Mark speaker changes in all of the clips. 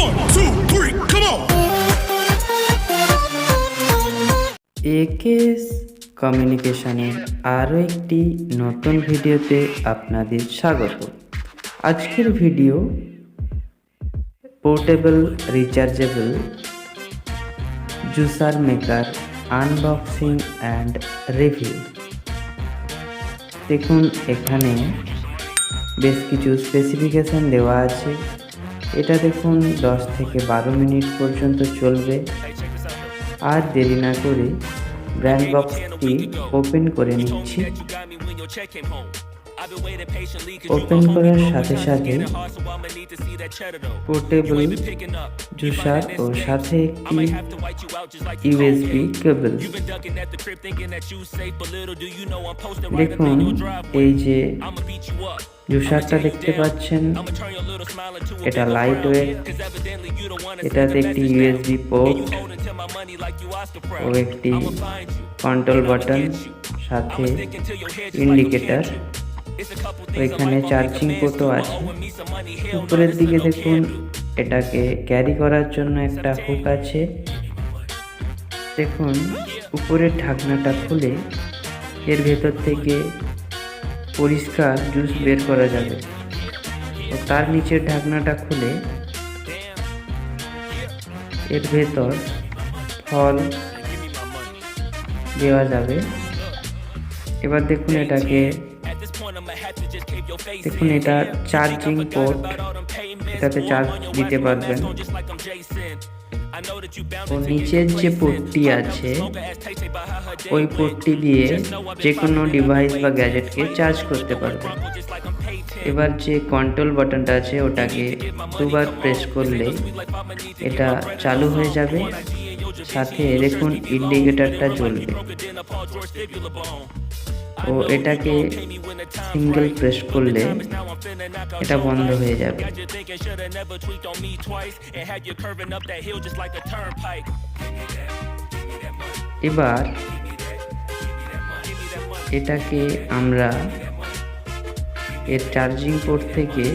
Speaker 1: 1, 2, 3, come on!
Speaker 2: AKS কমিউনিকেশনের আরও একটি নতুন ভিডিওতে আপনাদের স্বাগত। আজকের video portable rechargeable juicer maker unboxing and review. দেখুন, এখানে বেশ কিছু স্পেসিফিকেশান দেওয়া আছে। এটা দেখুন 10 থেকে 12 মিনিট পর্যন্ত চলবে। আর দেরি না করে ব্র্যান্ড বক্সটি ওপেন করে নিচ্ছি। ওপেন করার সাথে সাথে পোর্টেবল জুসার ও সাথে একটি ইউএসবি কেবল। দেখুন, এই যে জুসারটা দেখতে পাচ্ছেন, এটা লাইট ওয়েট। এটাতে একটি ইউএসবি পোর্ট ও একটি কন্ট্রোল বাটন, সাথে ইন্ডিকেটর। এখানে চার্জিং পোর্টও আছে। উপরের দিকে দেখুন, এটাকে ক্যারি করার জন্য একটা হুক আছে। দেখুন, উপরের ঢাকনাটা খুলে এর ভেতর থেকে পরিষ্কার জুস বের করা যাবে। ও তার নিচের ঢাকনাটা খুলে এর ভেতর ফল দেওয়া যাবে। এবার দেখুন, এটা চার্জিং পোর্ট, এটাতে চার্জ দিতে পারবেন। ও নিচের যে পোর্টটি আছে, ওই পোর্টটি দিয়ে যে কোনো ডিভাইস বা গ্যাজেটকে চার্জ করতে পারবেন। এবার যে কন্ট্রোল বাটনটা আছে, ওটাকে দুবার প্রেস করলে এটা চালু হয়ে যাবে। সাথে দেখুন, ইন্ডিকেটরটা জ্বলবে। ও এটাকে সিঙ্গেল প্রেস করলে এটা বন্ধ হয়ে যাবে। এবার এটাকে আমরা এর চার্জিং পোর্ট থেকে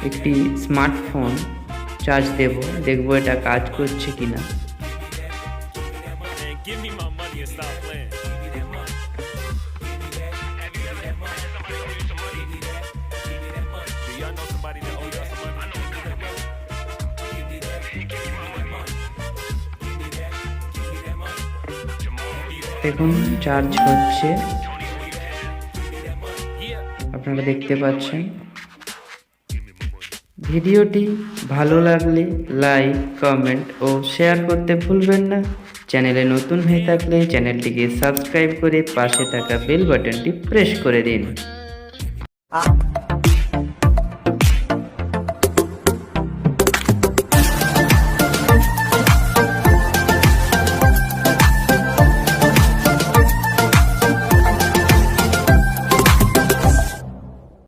Speaker 2: একটি স্মার্টফোন চার্জ দেখব এটা কাজ করছে কিনা। দেখুন, চার্জ হচ্ছে, আপনারা দেখতে পাচ্ছেন। ভিডিওটি ভালো লাগলে লাইক, কমেন্ট ও শেয়ার করতে ভুলবেন না। চ্যানেলে নতুন হয়ে থাকলে চ্যানেলটিকে সাবস্ক্রাইব করে পাশে থাকা বেল বাটনটি প্রেস করে দিন।